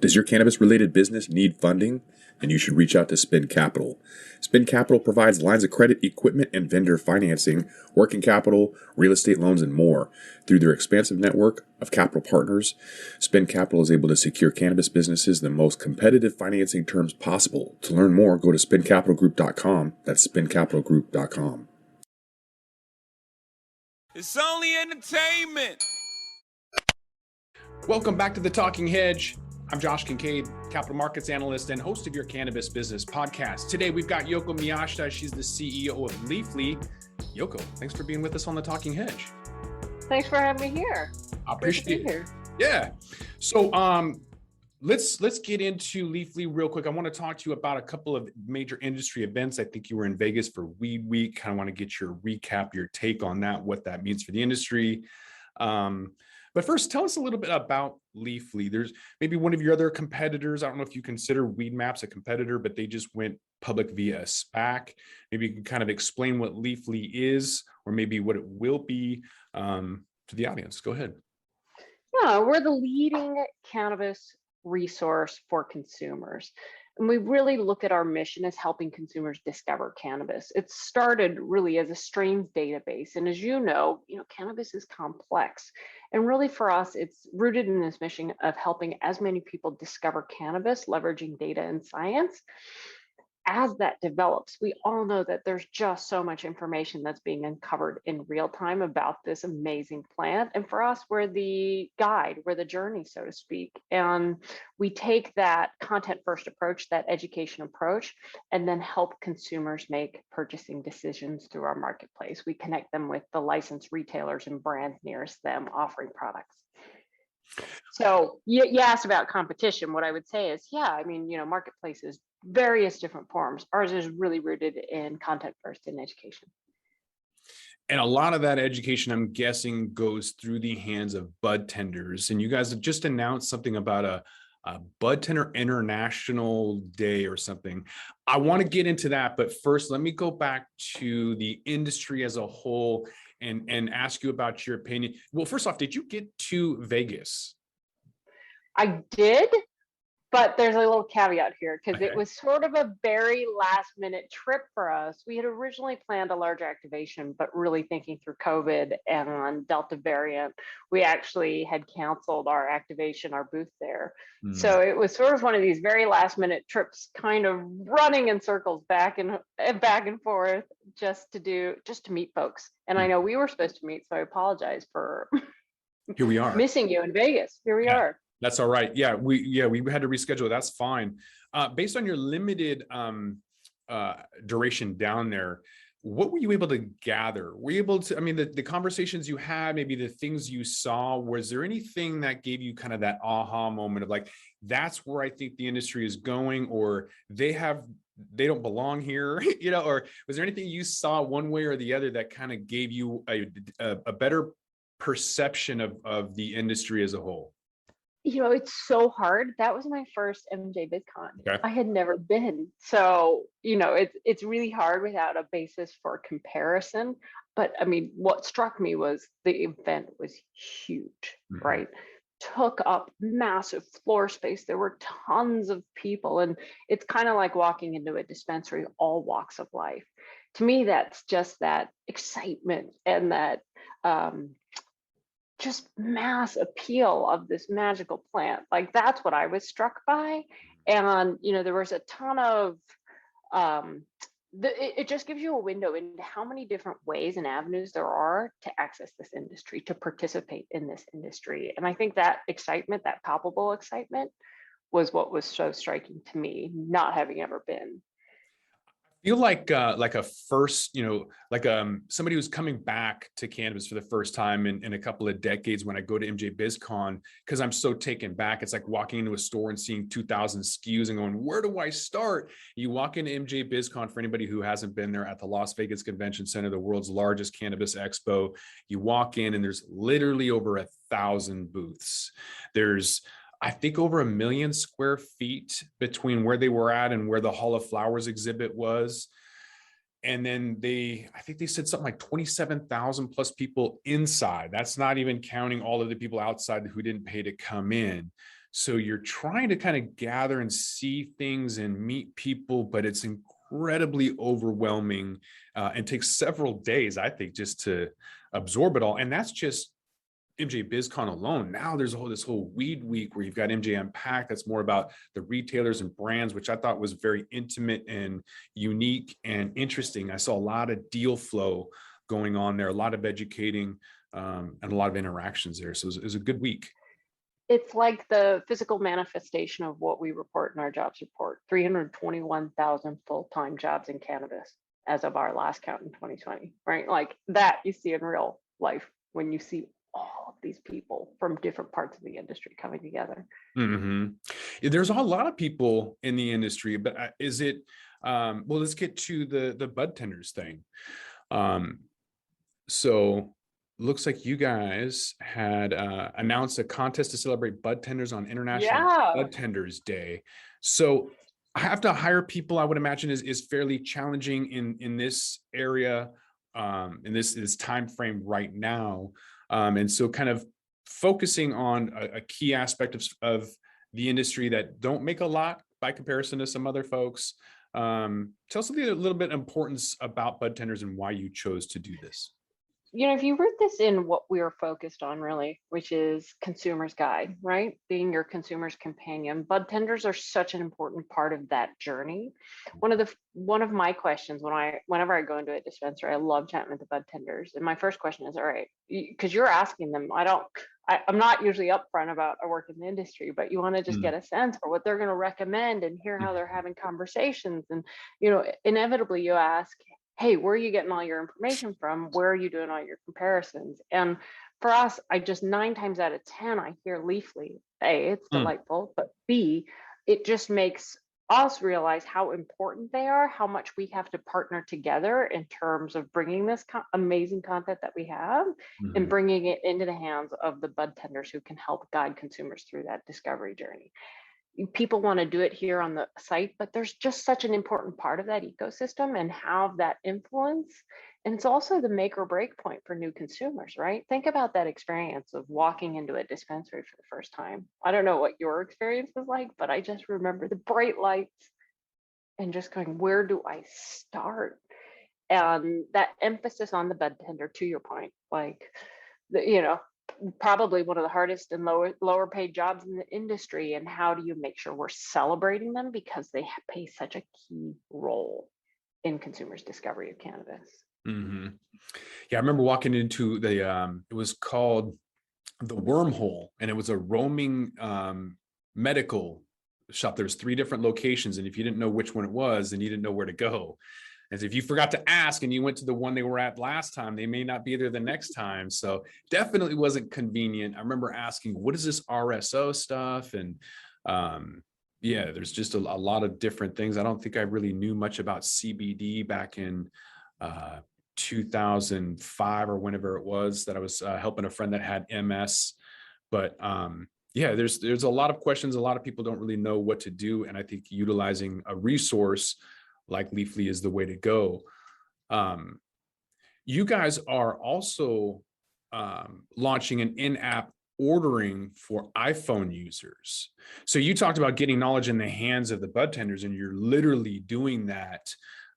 Does your cannabis-related business need funding? Then you should reach out to Spin Capital. Spin Capital provides lines of credit, equipment, and vendor financing, working capital, real estate loans, and more. Through their expansive network of capital partners, Spin Capital is able to secure cannabis businesses the most competitive financing terms possible. To learn more, go to spincapitalgroup.com. That's spincapitalgroup.com. It's only entertainment. Welcome back to The Talking Hedge. I'm Josh Kincaid, capital markets analyst and host of your Cannabis Business Podcast. Today, we've got Yoko Miyashita. She's the CEO of Leafly. Yoko, thanks for being with us on The Talking Hedge. Thanks for having me here. I appreciate it. Yeah. So let's get into Leafly real quick. I want to talk to you about a couple of major industry events. I think you were in Vegas for Weed Week. Kind of want to get your recap, your take on that, what that means for the industry. But first, tell us a little bit about Leafly. There's maybe one of your other competitors. I don't know if you consider Weed Maps a competitor, but they just went public via a SPAC. Maybe you can kind of explain what Leafly is, or maybe what it will be to the audience. Go ahead. Yeah, we're the leading cannabis resource for consumers. And we really look at our mission as helping consumers discover cannabis. It started really as a strains database. And as you know, cannabis is complex. And really for us, it's rooted in this mission of helping as many people discover cannabis, leveraging data and science. As that develops, we all know that there's just so much information that's being uncovered in real time about this amazing plant. And for us, we're the guide, we're the journey, so to speak. And we take that content first approach, that education approach, and then help consumers make purchasing decisions through our marketplace. We connect them with the licensed retailers and brands nearest them offering products. So you asked about competition. What I would say is, marketplaces, various different forms. Ours is really rooted in content first in education. And a lot of that education, I'm guessing, goes through the hands of bud tenders. And you guys have just announced something about a Bud Tender International Day or something. I want to get into that, but first, let me go back to the industry as a whole and ask you about your opinion. Well, first off, did you get to Vegas? I did, but there's a little caveat here because It was sort of a very last minute trip for us. We had originally planned a large activation, but really thinking through COVID and Delta variant, we actually had canceled our activation, our booth there. So it was sort of one of these very last minute trips, kind of running in circles back and forth just to meet folks. And I know we were supposed to meet, so I apologize for Here we are. missing you in Vegas. Here we are. That's all right. Yeah, we had to reschedule. That's fine. Based on your limited duration down there, what were you able to gather? Were you able to, the conversations you had, maybe the things you saw, was there anything that gave you kind of that aha moment of like, that's where I think the industry is going, or they don't belong here, or was there anything you saw one way or the other that kind of gave you a better perception of the industry as a whole? It's so hard. That was my first MJ BizCon. Okay. I had never been. So, it's really hard without a basis for comparison. But what struck me was the event was huge, right? Took up massive floor space. There were tons of people. And it's kind of like walking into a dispensary, all walks of life. To me, that's just that excitement and that just mass appeal of this magical plant. Like, that's what I was struck by. And there was a ton of it just gives you a window into how many different ways and avenues there are to access this industry, to participate in this industry. And I think that excitement, that palpable excitement, was what was so striking to me, not having ever been. Feel like a first, somebody who's coming back to cannabis for the first time in a couple of decades. When I go to MJ BizCon, because I'm so taken back, it's like walking into a store and seeing 2,000 SKUs and going, where do I start? You walk into MJ BizCon, for anybody who hasn't been there, at the Las Vegas Convention Center, the world's largest cannabis expo. You walk in and there's literally over 1,000 booths. There's, I think, over 1 million square feet between where they were at and where the Hall of Flowers exhibit was. And then I think they said something like 27,000 plus people inside. That's not even counting all of the people outside who didn't pay to come in. So you're trying to kind of gather and see things and meet people, but it's incredibly overwhelming and takes several days, I think, just to absorb it all. And that's just MJ BizCon alone. Now there's this whole weed week where you've got MJ Unpacked. That's more about the retailers and brands, which I thought was very intimate and unique and interesting. I saw a lot of deal flow going on there, a lot of educating and a lot of interactions there. So it was a good week. It's like the physical manifestation of what we report in our jobs report. 321,000 full-time jobs in cannabis as of our last count in 2020, right? Like that you see in real life when you see all of these people from different parts of the industry coming together. There's a lot of people in the industry, but is it, well, let's get to the bud tenders thing. So looks like you guys had announced a contest to celebrate bud tenders on International Bud Tenders Day. So I have to hire people, I would imagine is fairly challenging in this area, in this time frame right now. And so kind of focusing on a key aspect of the industry that don't make a lot by comparison to some other folks. Tell us a little bit importance about bud tenders and why you chose to do this. You know, if you root this in what we are focused on really, which is consumer's guide, right? Being your consumer's companion, bud tenders are such an important part of that journey. One of my questions whenever I go into a dispensary, I love chatting with the bud tenders. And my first question is, all right, because you're asking them, I'm not usually upfront about I work in the industry, but you want to just get a sense for what they're going to recommend and hear how they're having conversations. And, you know, inevitably you ask, hey, where are you getting all your information from? Where are you doing all your comparisons? And for us, I just 9 times out of 10, I hear Leafly. A, it's delightful, but B, it just makes us realize how important they are, how much we have to partner together in terms of bringing this amazing content that we have and bringing it into the hands of the bud tenders who can help guide consumers through that discovery journey. People want to do it here on the site, but there's just such an important part of that ecosystem and have that influence. And it's also the make or break point for new consumers, right? Think about that experience of walking into a dispensary for the first time. I don't know what your experience was like, but I just remember the bright lights and just going, where do I start? And that emphasis on the bud tender, to your point, like, you know, probably one of the hardest and lower paid jobs in the industry. And how do you make sure we're celebrating them because they play such a key role in consumers' discovery of cannabis? Yeah, I remember walking into it was called the Wormhole, and it was a roaming medical shop. There's 3 different locations, and if you didn't know which one it was, then you didn't know where to go. As if you forgot to ask and you went to the one they were at last time, they may not be there the next time. So definitely wasn't convenient. I remember asking, what is this RSO stuff? And yeah, there's just a lot of different things. I don't think I really knew much about CBD back in 2005 or whenever it was that I was helping a friend that had MS. But yeah, there's a lot of questions. A lot of people don't really know what to do. And I think utilizing a resource like Leafly is the way to go. You guys are also launching an in-app ordering for iPhone users. So you talked about getting knowledge in the hands of the bud tenders, and you're literally doing that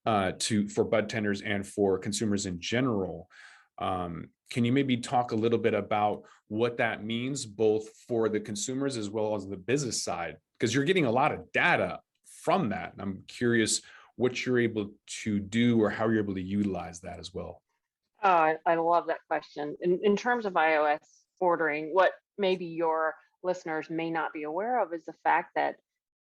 for bud tenders and for consumers in general. Can you maybe talk a little bit about what that means, both for the consumers as well as the business side? Because you're getting a lot of data from that. And I'm curious what you're able to do or how you're able to utilize that as well. Oh, I love that question. In terms of iOS ordering, what maybe your listeners may not be aware of is the fact that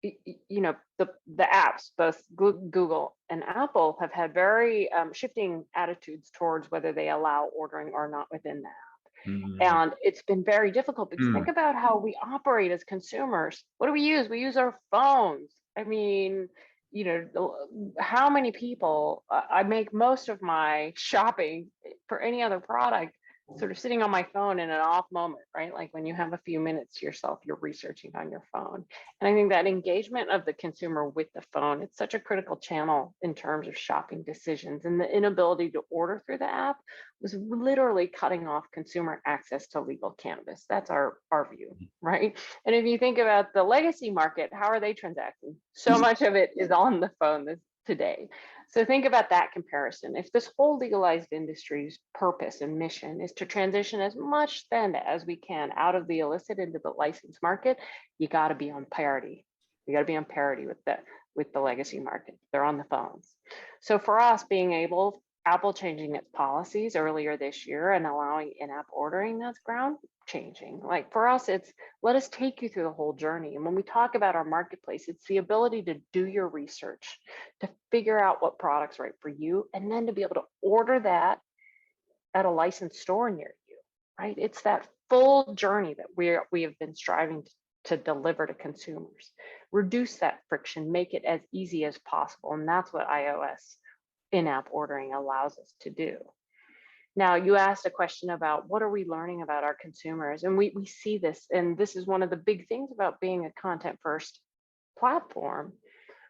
you know the apps, both Google and Apple, have had very shifting attitudes towards whether they allow ordering or not within the app. And it's been very difficult because think about how we operate as consumers. What do we use? We use our phones. I mean, you know, how many people, I make most of my shopping for any other product sort of sitting on my phone in an off moment, right? Like when you have a few minutes to yourself, you're researching on your phone. And I think that engagement of the consumer with the phone, it's such a critical channel in terms of shopping decisions. And the inability to order through the app was literally cutting off consumer access to legal cannabis. That's our view, right? And if you think about the legacy market, how are they transacting? So much of it is on the phone today. So think about that comparison. If this whole legalized industry's purpose and mission is to transition as much spend as we can out of the illicit into the licensed market, you got to be on parity. You got to be on parity with the legacy market. They're on the phones. So for us, being able, Apple changing its policies earlier this year and allowing in-app ordering, that's ground changing. Like for us, it's let us take you through the whole journey. And when we talk about our marketplace, it's the ability to do your research, to figure out what product's right for you, and then to be able to order that at a licensed store near you, right? It's that full journey that we have been striving to deliver to consumers. Reduce that friction, make it as easy as possible. And that's what iOS in-app ordering allows us to do. Now, you asked a question about what are we learning about our consumers? And we see this, and this is one of the big things about being a content first platform.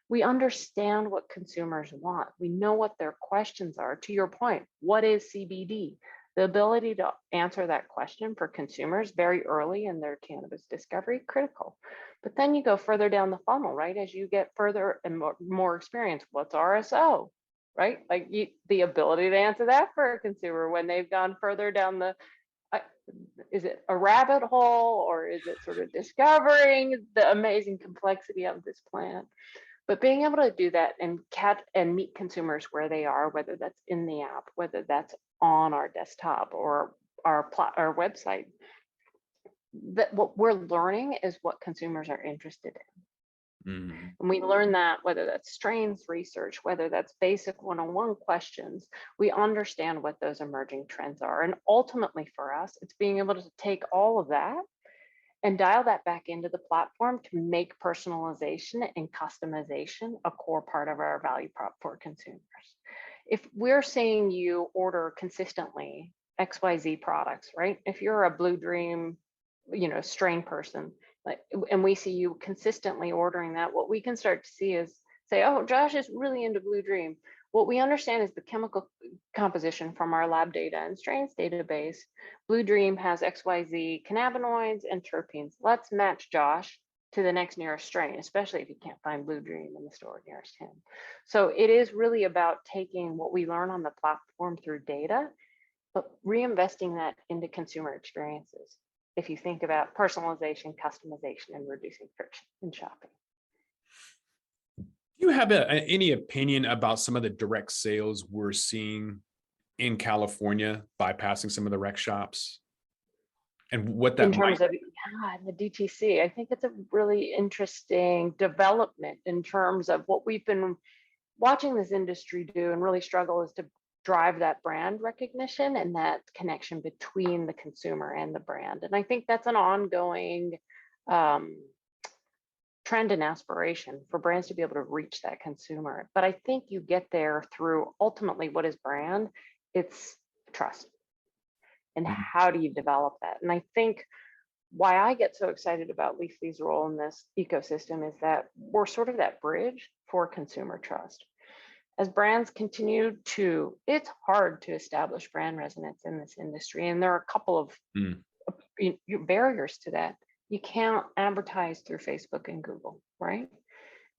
We understand what consumers want. We know what their questions are. To your point, what is CBD? The ability to answer that question for consumers very early in their cannabis discovery, critical. But then you go further down the funnel, right? As you get further and more experience, what's RSO? Right? Like the ability to answer that for a consumer when they've gone further down the, is it a rabbit hole or is it sort of discovering the amazing complexity of this plant? But being able to do that and meet consumers where they are, whether that's in the app, whether that's on our desktop or our website, that what we're learning is what consumers are interested in. And we learn that whether that's strains research, whether that's basic one-on-one questions, we understand what those emerging trends are. And ultimately for us, it's being able to take all of that and dial that back into the platform to make personalization and customization a core part of our value prop for consumers. If we're seeing you order consistently XYZ products, right? If you're a Blue Dream, strain person, and we see you consistently ordering that, what we can start to see is say, oh, Josh is really into Blue Dream. What we understand is the chemical composition from our lab data and strains database. Blue Dream has XYZ cannabinoids and terpenes. Let's match Josh to the next nearest strain, especially if you can't find Blue Dream in the store nearest him. So it is really about taking what we learn on the platform through data, but reinvesting that into consumer experiences. If you think about personalization, customization, and reducing friction in shopping. Do you have any opinion about some of the direct sales we're seeing in California bypassing some of the rec shops? And what that in terms of the DTC, I think it's a really interesting development in terms of what we've been watching this industry do and really struggle is to drive that brand recognition and that connection between the consumer and the brand. And I think that's an ongoing trend and aspiration for brands to be able to reach that consumer. But I think you get there through ultimately what is brand? It's trust. And how do you develop that? And I think why I get so excited about Leafly's role in this ecosystem is that we're sort of that bridge for consumer trust. As brands continue to, it's hard to establish brand resonance in this industry. And there are a couple of barriers to that. You can't advertise through Facebook and Google, right?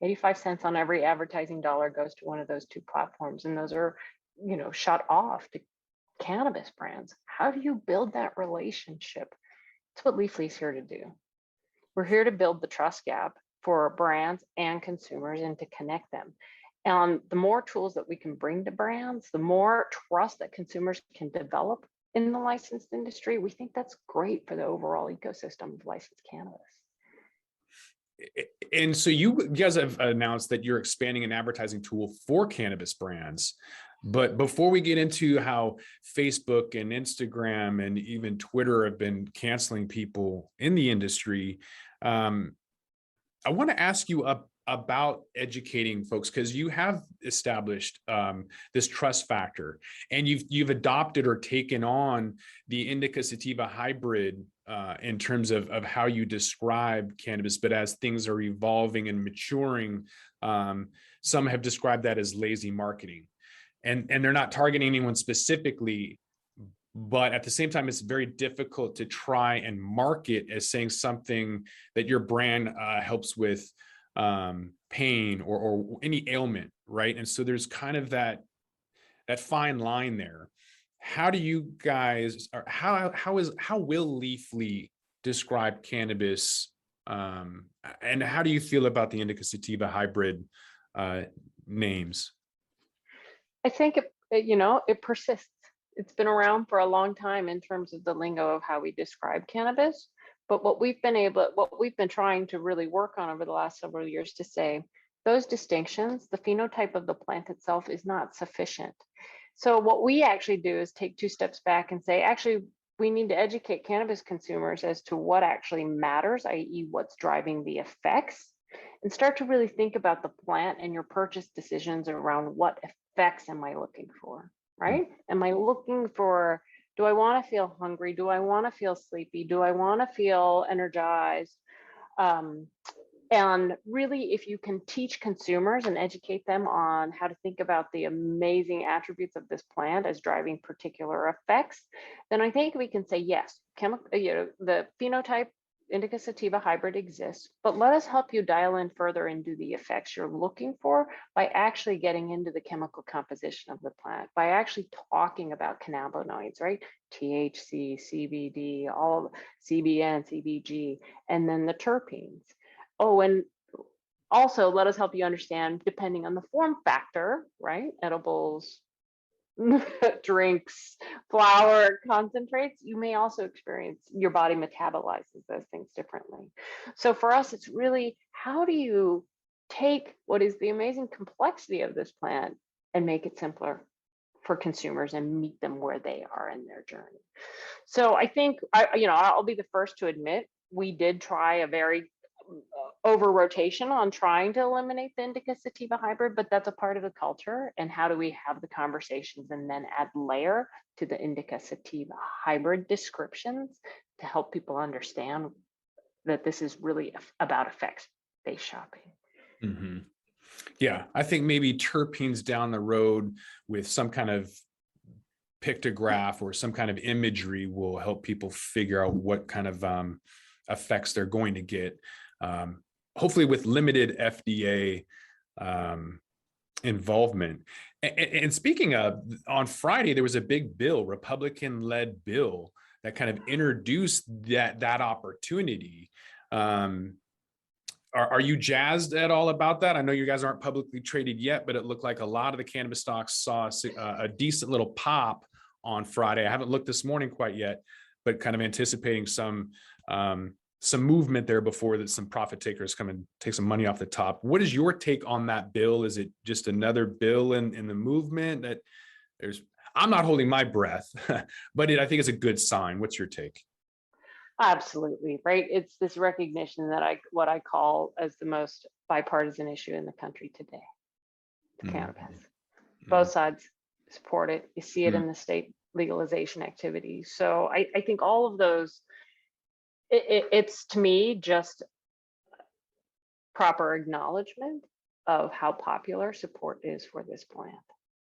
85 cents on every advertising dollar goes to one of those two platforms. And those are, shut off to cannabis brands. How do you build that relationship? That's what Leafly's here to do. We're here to build the trust gap for brands and consumers and to connect them. And the more tools that we can bring to brands, the more trust that consumers can develop in the licensed industry, we think that's great for the overall ecosystem of licensed cannabis. And so you guys have announced that you're expanding an advertising tool for cannabis brands. But before we get into how Facebook and Instagram and even Twitter have been canceling people in the industry, I want to ask you about educating folks, because you have established this trust factor, and you've adopted or taken on the indica sativa hybrid in terms of how you describe cannabis. But as things are evolving and maturing, some have described that as lazy marketing, and they're not targeting anyone specifically. But at the same time, it's very difficult to try and market as saying something that your brand helps with pain or any ailment, right? And so there's kind of that fine line there. How do you guys, or how will Leafly describe cannabis, and how do you feel about the indica sativa hybrid names? I think it persists. It's been around for a long time in terms of the lingo of how we describe cannabis. But what we've been trying to really work on over the last several years to say those distinctions, the phenotype of the plant itself is not sufficient. So what we actually do is take 2 steps back and say, actually, we need to educate cannabis consumers as to what actually matters, i.e. what's driving the effects, and start to really think about the plant and your purchase decisions around what effects am I looking for, right? Am I looking for, do I want to feel hungry? Do I want to feel sleepy? Do I want to feel energized? And really, if you can teach consumers and educate them on how to think about the amazing attributes of this plant as driving particular effects, then I think we can say, yes, the phenotype indica sativa hybrid exists, but let us help you dial in further into the effects you're looking for by actually getting into the chemical composition of the plant, by actually talking about cannabinoids, right? THC, CBD, all CBN, CBG, and then the terpenes. Oh, and also let us help you understand, depending on the form factor, right? Edibles, drinks, flower, concentrates, you may also experience your body metabolizes those things differently. So for us, it's really, how do you take what is the amazing complexity of this plant and make it simpler for consumers and meet them where they are in their journey? So I think, I'll be the first to admit, we did try a very over rotation on trying to eliminate the indica sativa hybrid, but that's a part of the culture. And how do we have the conversations and then add layer to the indica sativa hybrid descriptions to help people understand that this is really about effects-based shopping? Mm-hmm. Yeah, I think maybe terpenes down the road with some kind of pictograph or some kind of imagery will help people figure out what kind of effects they're going to get. Hopefully with limited FDA involvement. And speaking of, on Friday, there was a big bill, Republican-led bill, that kind of introduced that opportunity. Are you jazzed at all about that? I know you guys aren't publicly traded yet, but it looked like a lot of the cannabis stocks saw a decent little pop on Friday. I haven't looked this morning quite yet, but kind of anticipating some movement there before that some profit takers come and take some money off the top. What is your take on that bill? Is it just another bill in the movement that I'm not holding my breath, but I think it's a good sign. What's your take? Absolutely, right? It's this recognition that what I call as the most bipartisan issue in the country today, cannabis. Both sides support it. You see it in the state legalization activities. So I think all of those, it's to me just proper acknowledgement of how popular support is for this plant.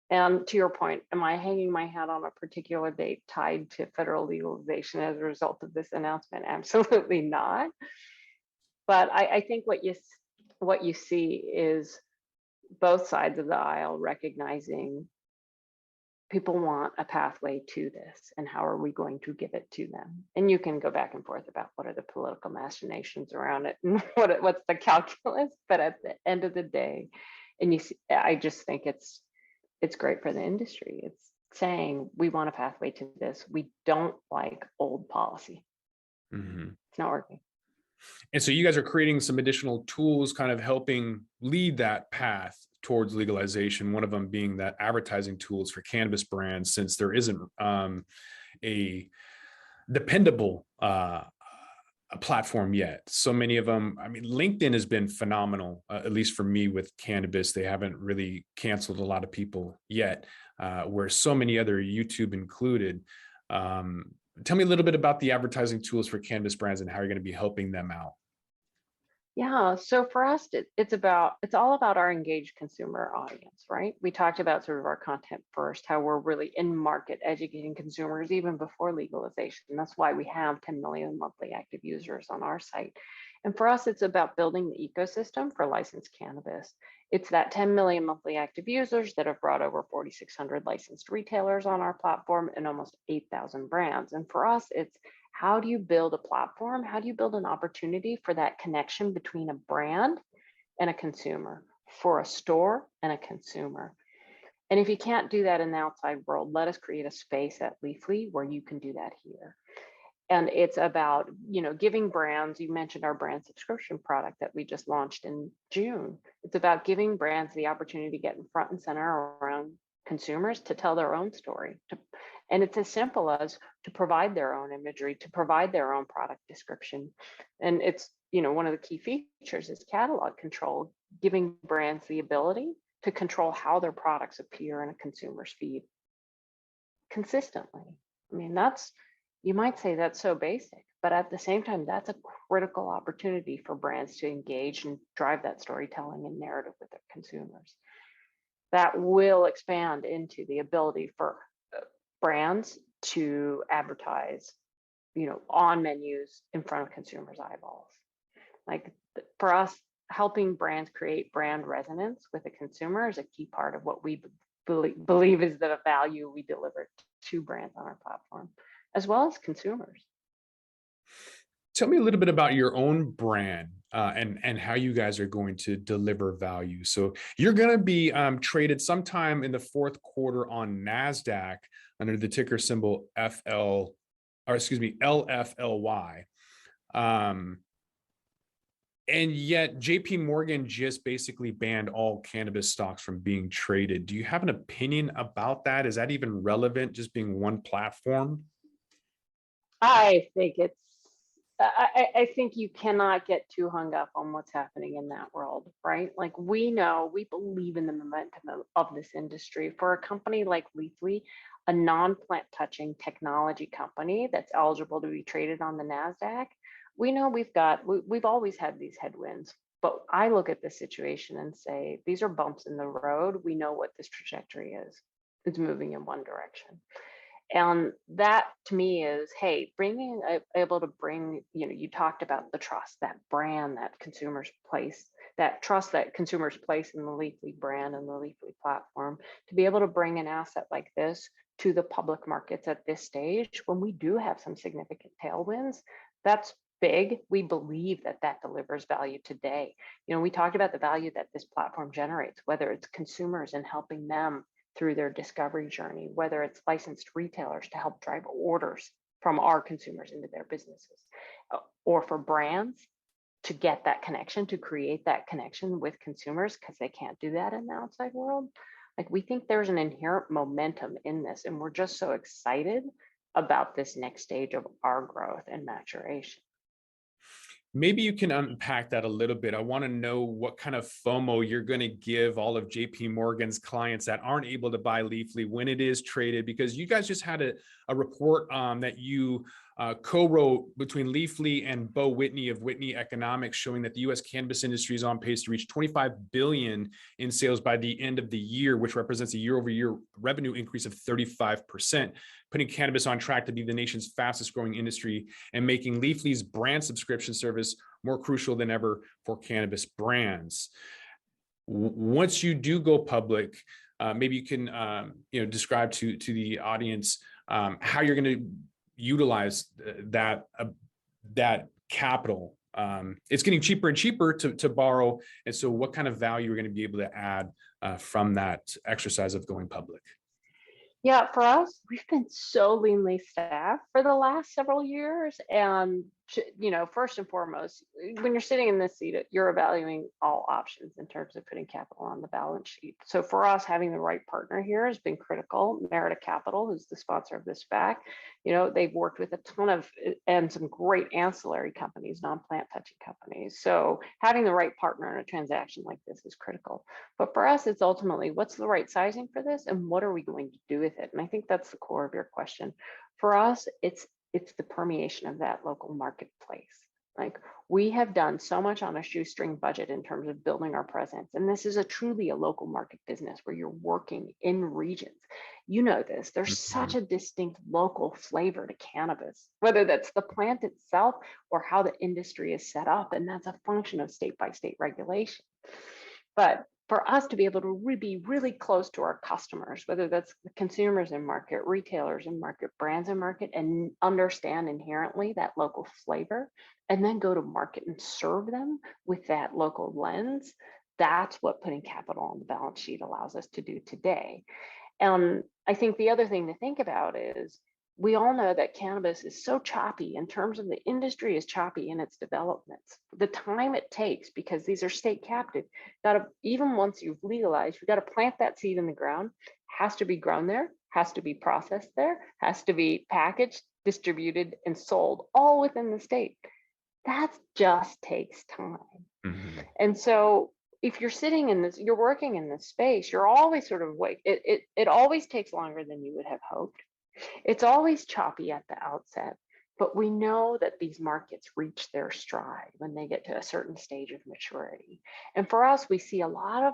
And to your point, am I hanging my hat on a particular date tied to federal legalization as a result of this announcement? Absolutely not. But I think what you see is both sides of the aisle recognizing people want a pathway to this, and how are we going to give it to them? And you can go back and forth about what are the political machinations around it and what's the calculus, but at the end of the day, and I just think it's great for the industry. It's saying we want a pathway to this. We don't like old policy. It's not working. And so you guys are creating some additional tools kind of helping lead that path towards legalization, one of them being that advertising tools for cannabis brands, since there isn't a dependable a platform yet. So many of them, I mean, LinkedIn has been phenomenal, at least for me with cannabis. They haven't really canceled a lot of people yet, where so many other, YouTube included. Tell me a little bit about the advertising tools for cannabis brands and how you're going to be helping them out. Yeah, so for us, it's all about our engaged consumer audience, right? We talked about sort of our content first, how we're really in market educating consumers even before legalization. That's why we have 10 million monthly active users on our site. And for us, it's about building the ecosystem for licensed cannabis. It's that 10 million monthly active users that have brought over 4,600 licensed retailers on our platform and almost 8,000 brands. And for us, it's how do you build a platform? How do you build an opportunity for that connection between a brand and a consumer, for a store and a consumer? And if you can't do that in the outside world, let us create a space at Leafly where you can do that here. And it's about, giving brands, you mentioned our brand subscription product that we just launched in June. It's about giving brands the opportunity to get in front and center around consumers to tell their own story. And it's as simple as to provide their own imagery, to provide their own product description. And it's, one of the key features is catalog control, giving brands the ability to control how their products appear in a consumer's feed consistently. I mean, you might say that's so basic, but at the same time, that's a critical opportunity for brands to engage and drive that storytelling and narrative with their consumers. That will expand into the ability for brands to advertise, on menus in front of consumers' eyeballs. Like for us, helping brands create brand resonance with the consumer is a key part of what we believe is the value we deliver to brands on our platform, as well as consumers. Tell me a little bit about your own brand and how you guys are going to deliver value. So you're going to be traded sometime in the fourth quarter on NASDAQ under the ticker symbol LFLY. And yet JP Morgan just basically banned all cannabis stocks from being traded. Do you have an opinion about that? Is that even relevant, just being one platform? I think I think you cannot get too hung up on what's happening in that world, right? Like we believe in the momentum of this industry. For a company like Leafly, a non-plant touching technology company that's eligible to be traded on the NASDAQ, we know we've always had these headwinds. But I look at this situation and say, these are bumps in the road. We know what this trajectory is. It's moving in one direction. And that to me is, hey, able to bring, you talked about the trust, that brand, that consumers place, that trust that consumers place in the Leafly brand and the Leafly platform, to be able to bring an asset like this to the public markets at this stage, when we do have some significant tailwinds, that's big. We believe that delivers value today. We talked about the value that this platform generates, whether it's consumers and helping them through their discovery journey, whether it's licensed retailers to help drive orders from our consumers into their businesses, or for brands to get that connection, to create that connection with consumers because they can't do that in the outside world. Like we think there's an inherent momentum in this, and we're just so excited about this next stage of our growth and maturation. Maybe you can unpack that a little bit. I want to know what kind of FOMO you're going to give all of JP Morgan's clients that aren't able to buy Leafly when it is traded, because you guys just had a report that you co-wrote between Leafly and Bo Whitney of Whitney Economics, showing that the U.S. cannabis industry is on pace to reach $25 billion in sales by the end of the year, which represents a year-over-year revenue increase of 35%, putting cannabis on track to be the nation's fastest growing industry and making Leafly's brand subscription service more crucial than ever for cannabis brands. Once you do go public, maybe you can describe to the audience how you're going to utilize that capital. It's getting cheaper and cheaper to borrow, and so what kind of value you're going to be able to add from that exercise of going public? Yeah, for us, we've been so leanly staffed for the last several years, and first and foremost, when you're sitting in this seat, you're evaluating all options in terms of putting capital on the balance sheet. So for us, having the right partner here has been critical. Merida Capital, who's the sponsor of this SPAC, they've worked with a ton of and some great ancillary companies, non-plant touching companies. So having the right partner in a transaction like this is critical. But for us, it's ultimately what's the right sizing for this and what are we going to do with it? And I think that's the core of your question. For us, it's the permeation of that local marketplace. Like, we have done so much on a shoestring budget in terms of building our presence. And this is truly a local market business where you're working in regions. You know this, there's such a distinct local flavor to cannabis, whether that's the plant itself or how the industry is set up. And that's a function of state by state regulation. But for us to be able to be really close to our customers, whether that's the consumers in market, retailers in market, brands in market, and understand inherently that local flavor, and then go to market and serve them with that local lens, that's what putting capital on the balance sheet allows us to do today. And I think the other thing to think about is, we all know that cannabis is so choppy in terms of the industry is choppy in its developments. The time it takes, because these are state captive, even once you've legalized, you've got to plant that seed in the ground, has to be grown there, has to be processed there, has to be packaged, distributed, and sold all within the state. That just takes time. And so if you're sitting in this, you're working in this space, you're always sort of it always takes longer than you would have hoped. It's always choppy at the outset, but we know that these markets reach their stride when they get to a certain stage of maturity. And for us, we see a lot of,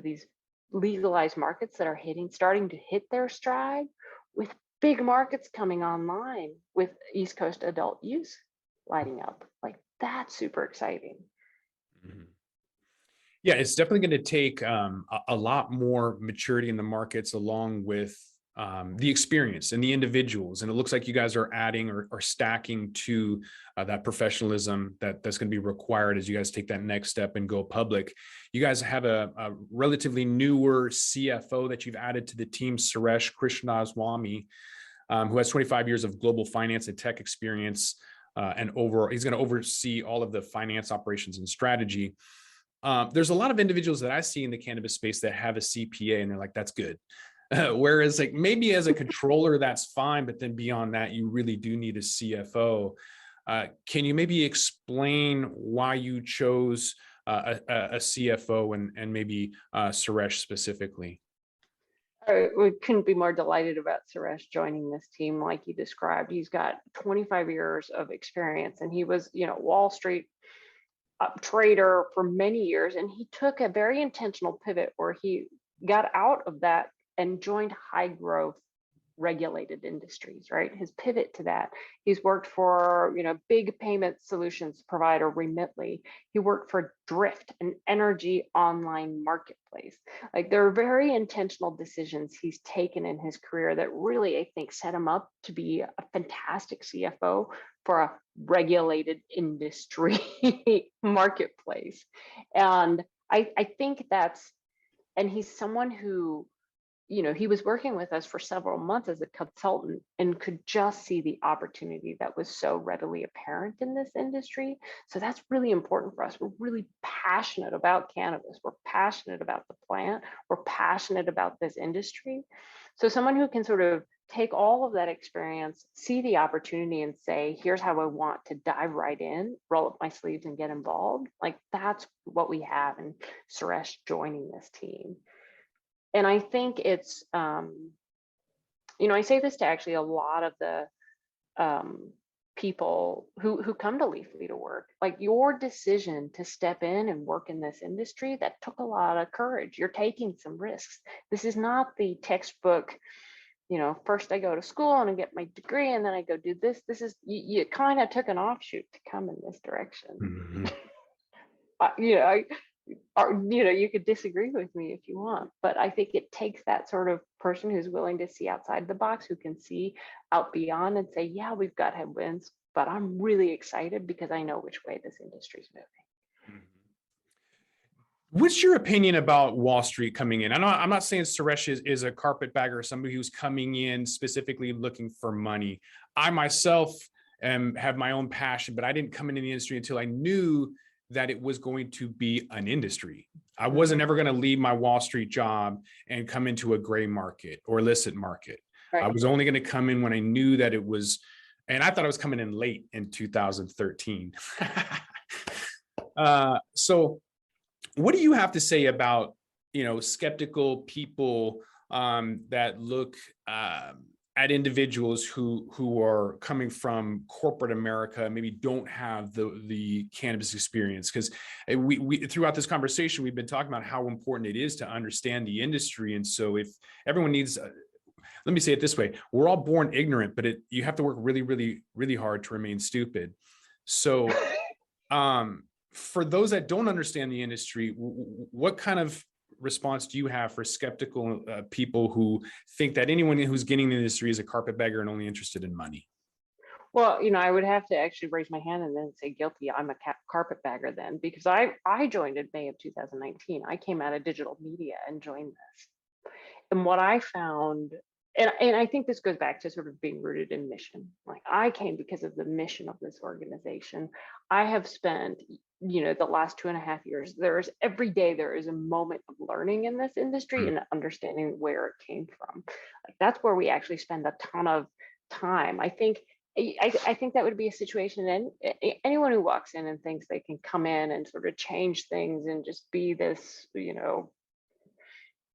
these legalized markets that are starting to hit their stride, with big markets coming online with East Coast adult use lighting up. Like, that's super exciting. Yeah, it's definitely going to take a lot more maturity in the markets, along with the experience and the individuals. And it looks like you guys are adding or stacking to that professionalism that's going to be required as you guys take that next step and go public. You guys have a relatively newer CFO that you've added to the team, Suresh Krishnaswamy, who has 25 years of global finance and tech experience. And he's going to oversee all of the finance operations and strategy. There's a lot of individuals that I see in the cannabis space that have a CPA and they're like, that's good. Whereas, like, maybe as a controller, that's fine. But then beyond that, you really do need a CFO. Can you maybe explain why you chose a CFO and maybe Suresh specifically? We couldn't be more delighted about Suresh joining this team. Like you described, he's got 25 years of experience, and he was, Wall Street trader for many years. And he took a very intentional pivot where he got out of that and joined high growth regulated industries, right? His pivot to that. He's worked for, big payment solutions provider Remitly. He worked for Drift, an energy online marketplace. Like, there are very intentional decisions he's taken in his career that really, I think, set him up to be a fantastic CFO for a regulated industry marketplace. And I think and he's someone who, he was working with us for several months as a consultant and could just see the opportunity that was so readily apparent in this industry. So that's really important for us. We're really passionate about cannabis. We're passionate about the plant. We're passionate about this industry. So someone who can sort of take all of that experience, see the opportunity and say, here's how I want to dive right in, roll up my sleeves and get involved. Like, that's what we have in Suresh joining this team. And I think it's, I say this to actually a lot of the people who come to Leafly to work. Like, your decision to step in and work in this industry, that took a lot of courage. You're taking some risks. This is not the textbook, first I go to school and I get my degree and then I go do this. This is, you kind of took an offshoot to come in this direction. You could disagree with me if you want, but I think it takes that sort of person who's willing to see outside the box, who can see out beyond and say, yeah, we've got headwinds, but I'm really excited because I know which way this industry is moving. What's your opinion about Wall Street coming in? I'm not saying Suresh is a carpetbagger or somebody who's coming in specifically looking for money. I myself have my own passion, but I didn't come into the industry until I knew that it was going to be an industry. I wasn't ever going to leave my Wall Street job and come into a gray market or illicit market. I was only going to come in when I knew that it was, and I thought I was coming in late in 2013. So what do you have to say about, skeptical people that look at individuals who are coming from corporate America, maybe don't have the cannabis experience? Because we throughout this conversation, we've been talking about how important it is to understand the industry. And so if everyone needs, let me say it this way, we're all born ignorant, but you have to work really, really, really hard to remain stupid. So for those that don't understand the industry, what kind of response do you have for skeptical people who think that anyone who's getting in the industry is a carpetbagger and only interested in money? Well, I would have to actually raise my hand and then say guilty. I'm a carpetbagger then, because I joined in May of 2019. I came out of digital media and joined this. And what I found, and I think this goes back to sort of being rooted in mission. Like, I came because of the mission of this organization. I have spent, the last 2.5 years, every day there is a moment of learning in this industry and understanding where it came from. Like, that's where we actually spend a ton of time. I think that would be a situation, and anyone who walks in and thinks they can come in and sort of change things and just be this,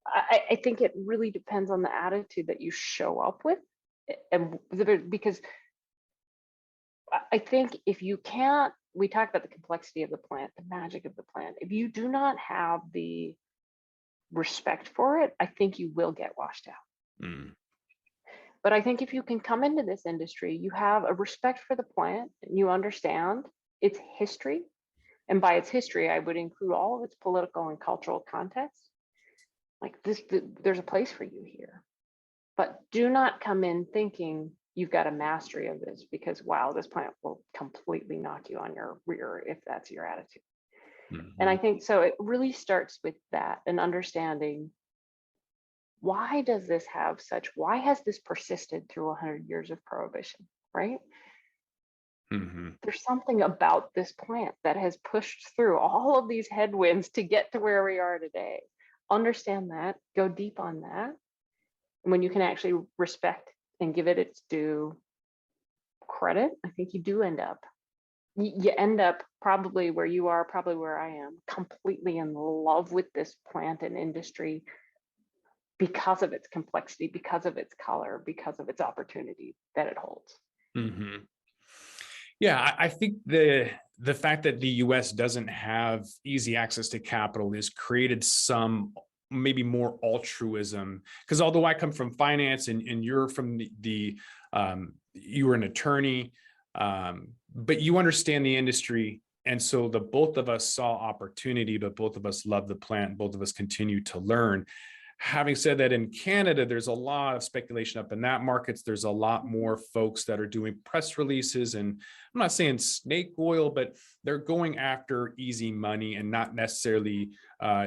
I think it really depends on the attitude that you show up with. And because I think if you can't, we talk about the complexity of the plant, the magic of the plant. If you do not have the respect for it, I think you will get washed out. But I think if you can come into this industry, you have a respect for the plant and you understand its history. And by its history, I would include all of its political and cultural context. Like this, there's a place for you here, but do not come in thinking you've got a mastery of this, because wow, this plant will completely knock you on your rear if that's your attitude. And I think so it really starts with that, and understanding why has this persisted through 100 years of prohibition, right? There's something about this plant that has pushed through all of these headwinds to get to where we are today. Understand that, go deep on that. And when you can actually respect and give it its due credit, I think you do end up, you end up probably where you are, probably where I am, completely in love with this plant and industry because of its complexity, because of its color, because of its opportunity that it holds. Yeah, I think the fact that the US doesn't have easy access to capital has created some maybe more altruism, because although I come from finance and you're from you were an attorney, but you understand the industry. And so the both of us saw opportunity, but both of us love the plant, both of us continue to learn. Having said that, in Canada, there's a lot of speculation up in that markets. There's a lot more folks that are doing press releases, and I'm not saying snake oil, but they're going after easy money and not necessarily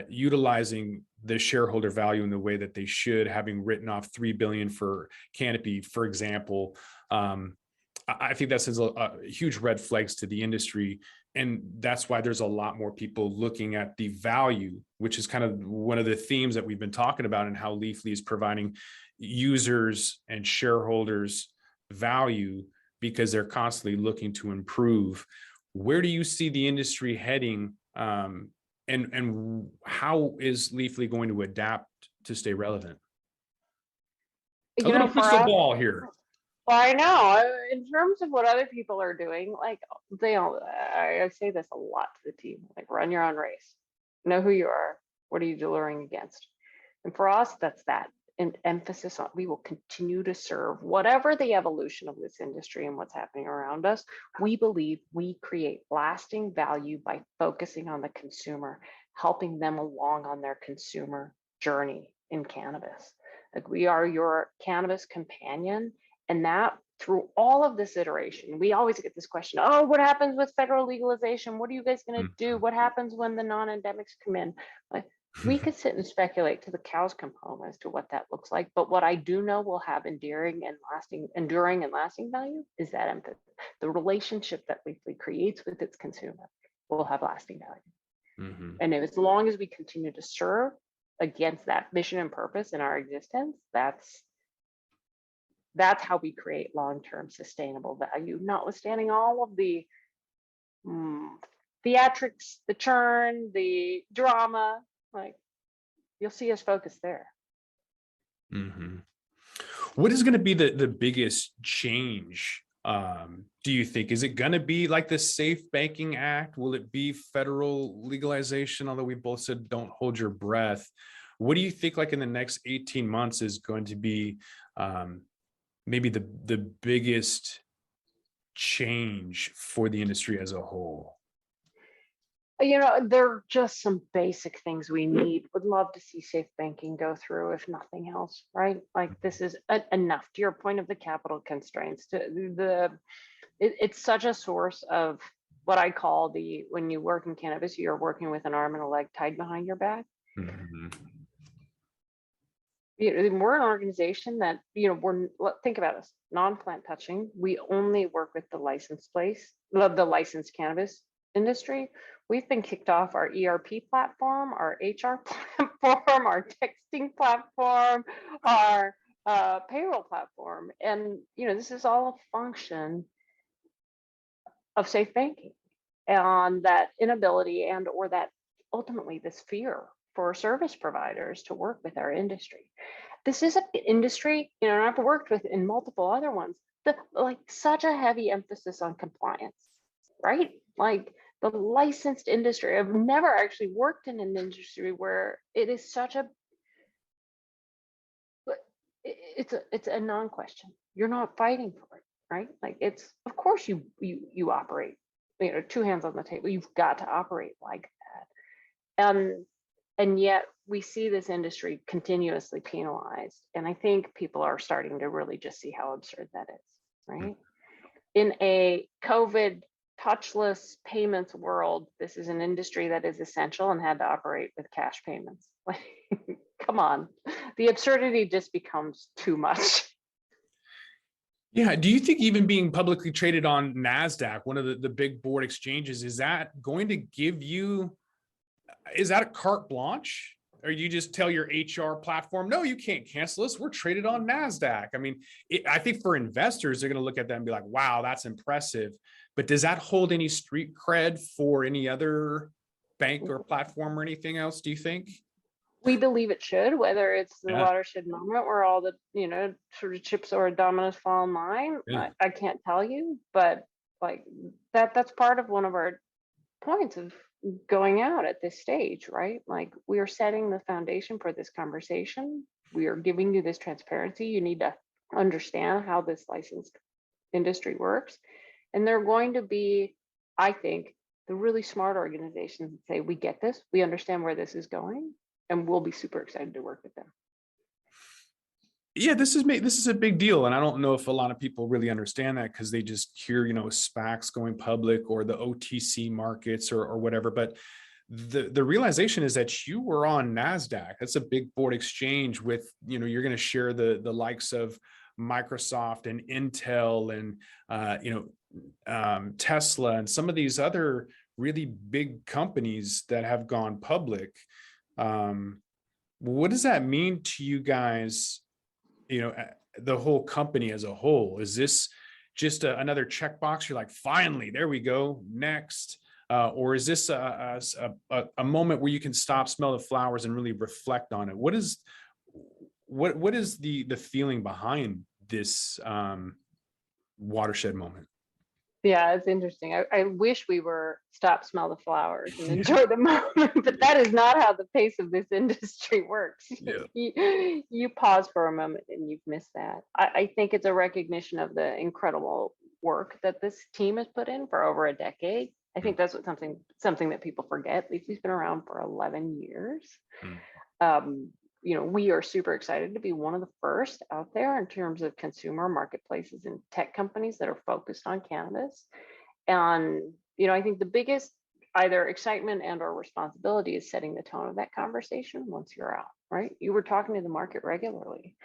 utilizing the shareholder value in the way that they should, having written off $3 billion for Canopy, for example. I think that sends a huge red flags to the industry. And that's why there's a lot more people looking at the value, which is kind of one of the themes that we've been talking about, and how Leafly is providing users and shareholders value because they're constantly looking to improve. Where do you see the industry heading? And how is Leafly going to adapt to stay relevant? A little crystal ball here. Well, I know in terms of what other people are doing, like I say this a lot to the team, like run your own race, know who you are, what are you delivering against? And for us, that's that, an emphasis on, we will continue to serve whatever the evolution of this industry and what's happening around us. We believe we create lasting value by focusing on the consumer, helping them along on their consumer journey in cannabis. Like, we are your cannabis companion. And that through all of this iteration, we always get this question, oh, what happens with federal legalization? What are you guys going to do? What happens when the non-endemics come in? Like, we could sit and speculate till the cows come home as to what that looks like. But what I do know will have enduring and lasting value is that empathy. The relationship that Leafly creates with its consumer will have lasting value. And as long as we continue to serve against that mission and purpose in our existence, that's how we create long-term sustainable value, notwithstanding all of the theatrics, the churn, the drama. Like, you'll see us focus there. What is going to be the biggest change, do you think? Is it going to be like the Safe Banking Act? Will it be federal legalization? Although we both said don't hold your breath. What do you think, like in the next 18 months, is going to be maybe the biggest change for the industry as a whole? There are just some basic things we need. Would love to see safe banking go through, if nothing else, right? Like, this is enough. To your point of the capital constraints, it's such a source of what I call when you work in cannabis, you're working with an arm and a leg tied behind your back. We're an organization that, think about us, non-plant touching. We only work with the licensed cannabis industry. We've been kicked off our ERP platform, our HR platform, our texting platform, our payroll platform. And, this is all a function of safe banking and that inability or that ultimately this fear for service providers to work with our industry. This is an industry, I've worked with in multiple other ones, such a heavy emphasis on compliance, right? Like, the licensed industry, I've never actually worked in an industry where it is such it's a non-question. You're not fighting for it, right? Like, it's, of course you operate, two hands on the table. You've got to operate like that. And yet we see this industry continuously penalized. And I think people are starting to really just see how absurd that is, right? In a COVID touchless payments world, this is an industry that is essential and had to operate with cash payments. Like, come on, the absurdity just becomes too much. Yeah. Do you think even being publicly traded on NASDAQ, one of the big board exchanges, is that going to give you, is that a carte blanche? Or you just tell your HR platform, no, you can't cancel us. We're traded on NASDAQ. I mean, I think for investors, they're going to look at that and be like, wow, that's impressive. But does that hold any street cred for any other bank or platform or anything else, do you think? We believe it should, whether it's the watershed moment where all the, sort of chips or dominoes fall in line. I can't tell you, but like that's part of one of our points of going out at this stage, right? Like, we are setting the foundation for this conversation. We are giving you this transparency. You need to understand how this licensed industry works. And they're going to be, I think, the really smart organizations that say, we get this, we understand where this is going, and we'll be super excited to work with them. Yeah, this is a big deal. And I don't know if a lot of people really understand that, because they just hear, SPACs going public or the OTC markets or whatever. But the realization is that you were on NASDAQ. That's a big board exchange with, you're going to share the likes of Microsoft and Intel and, Tesla and some of these other really big companies that have gone public. What does that mean to you guys? The whole company as a whole? Is this just another checkbox? You're like, finally, there we go, next. Or is this a moment where you can stop, smell the flowers, and really reflect on it? What is the feeling behind this watershed moment? Yeah, it's interesting. I wish we were stop, smell the flowers, and enjoy the moment, but that is not how the pace of this industry works. Yeah. You pause for a moment and you've missed that. I think it's a recognition of the incredible work that this team has put in for over a decade. I think that's something that people forget. Leafly's been around for 11 years. we are super excited to be one of the first out there in terms of consumer marketplaces and tech companies that are focused on cannabis. And, I think the biggest either excitement and or responsibility is setting the tone of that conversation once you're out, right? You were talking to the market regularly.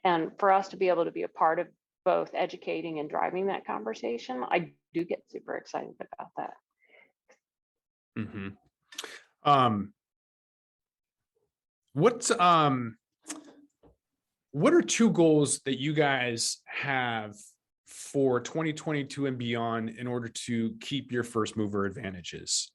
And for us to be able to be a part of both educating and driving that conversation, I do get super excited about that. Mm-hmm. What are two goals that you guys have for 2022 and beyond in order to keep your first mover advantages?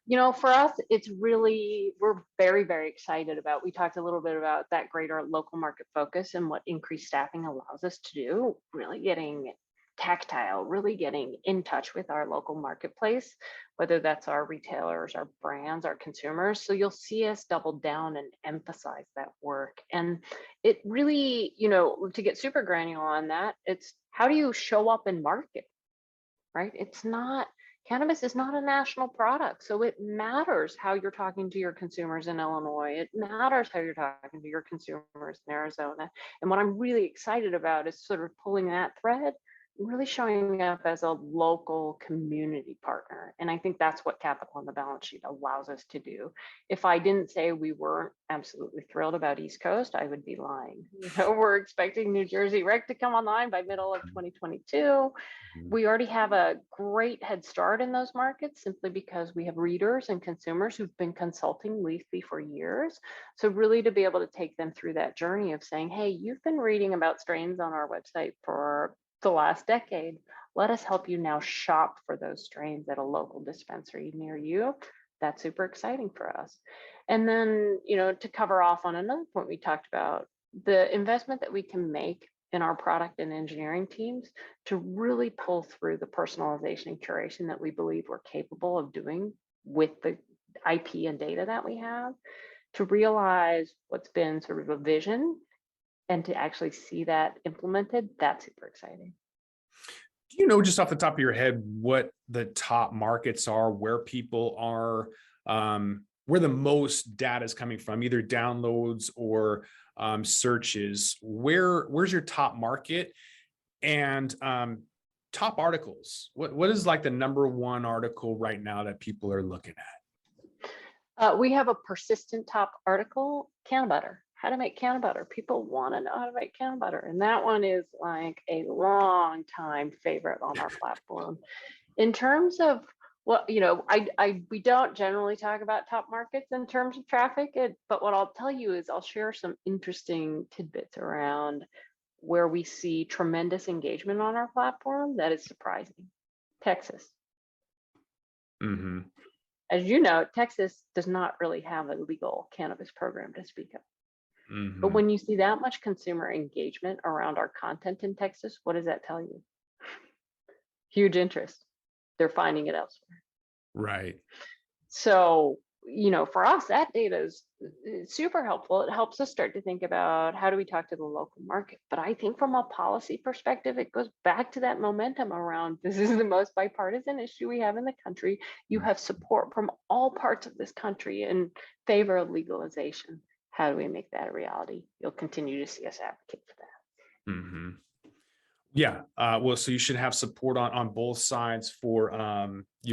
For us, it's really, we're very, very excited about, we talked a little bit about that greater local market focus and what increased staffing allows us to do, really getting tactile, really getting in touch with our local marketplace, whether that's our retailers, our brands, our consumers. So you'll see us double down and emphasize that work. And it really, to get super granular on that, it's how do you show up in market, right? Cannabis is not a national product. So it matters how you're talking to your consumers in Illinois. It matters how you're talking to your consumers in Arizona. And what I'm really excited about is sort of pulling that thread, really showing up as a local community partner. And I think that's what capital on the balance sheet allows us to do. If I didn't say we weren't absolutely thrilled about East Coast, I would be lying. We're expecting New Jersey rec to come online by middle of 2022. We already have a great head start in those markets simply because we have readers and consumers who've been consulting Leafly for years. So really to be able to take them through that journey of saying, hey, you've been reading about strains on our website for the last decade. Let us help you now shop for those strains at a local dispensary near you. That's super exciting for us. And then, to cover off on another point we talked about, the investment that we can make in our product and engineering teams to really pull through the personalization and curation that we believe we're capable of doing with the IP and data that we have, to realize what's been sort of a vision and to actually see that implemented. That's super exciting. Do you know just off the top of your head what the top markets are, where people are, where the most data is coming from, either downloads or searches? Where's your top market and top articles? What is like the number one article right now that people are looking at? We have a persistent top article, can butter. How to make can butter. People want to know how to make can butter. And that one is like a long time favorite on our platform. In terms of we don't generally talk about top markets in terms of traffic, but what I'll tell you is I'll share some interesting tidbits around where we see tremendous engagement on our platform that is surprising. Texas. Mm-hmm. As you know, Texas does not really have a legal cannabis program to speak of. Mm-hmm. But when you see that much consumer engagement around our content in Texas, what does that tell you? Huge interest. They're finding it elsewhere. Right. So, for us, that data is super helpful. It helps us start to think about how do we talk to the local market. But I think from a policy perspective, it goes back to that momentum around this is the most bipartisan issue we have in the country. You have support from all parts of this country in favor of legalization. How do we make that a reality? You'll continue to see us advocate for that. Mm-hmm. Yeah. Well, so you should have support on both sides for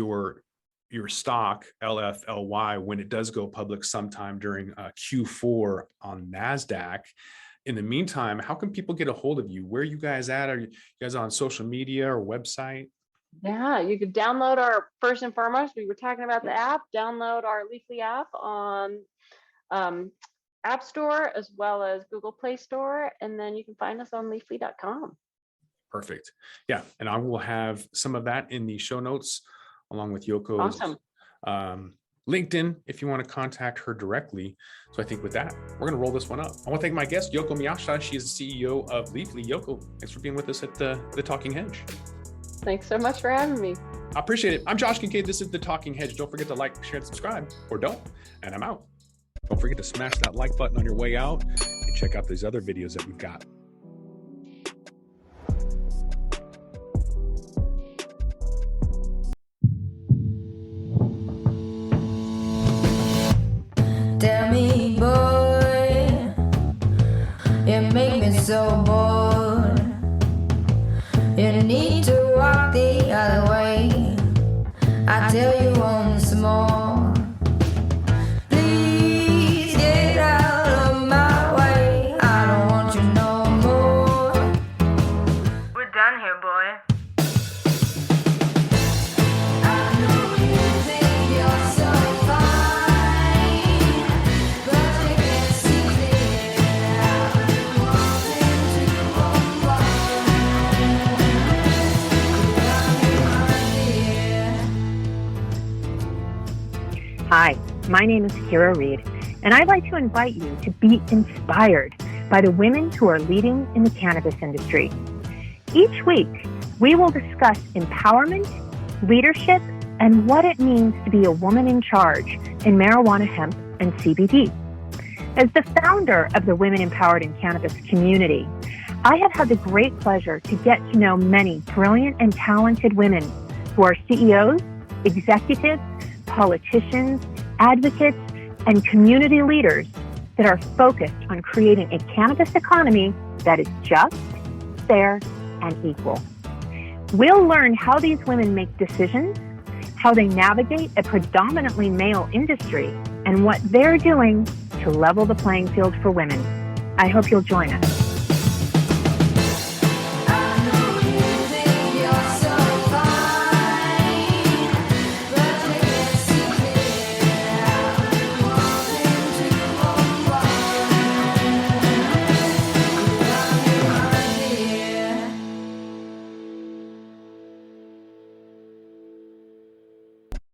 your stock LFLY when it does go public sometime during Q4 on NASDAQ. In the meantime, how can people get a hold of you? Where are you guys at? Are you guys on social media or website? Yeah, you could download our, first and foremost, we were talking about the app, download our Leafly app on App Store as well as Google Play Store. And then you can find us on leafly.com. Perfect. Yeah. And I will have some of that in the show notes along with Yoko's LinkedIn if you want to contact her directly. So I think with that, we're going to roll this one up. I want to thank my guest, Yoko Miyashita. She is the CEO of Leafly. Yoko, thanks for being with us at the Talking Hedge. Thanks so much for having me. I appreciate it. I'm Josh Kincaid. This is the Talking Hedge. Don't forget to like, share, and subscribe, or don't. And I'm out. Don't forget to smash that like button on your way out and check out these other videos that we've got. Tell me, boy. My name is Kira Reed, and I'd like to invite you to be inspired by the women who are leading in the cannabis industry. Each week, we will discuss empowerment, leadership, and what it means to be a woman in charge in marijuana, hemp, and CBD. As the founder of the Women Empowered in Cannabis community, I have had the great pleasure to get to know many brilliant and talented women who are CEOs, executives, politicians, advocates, and community leaders that are focused on creating a cannabis economy that is just, fair, and equal. We'll learn how these women make decisions, how they navigate a predominantly male industry, and what they're doing to level the playing field for women. I hope you'll join us.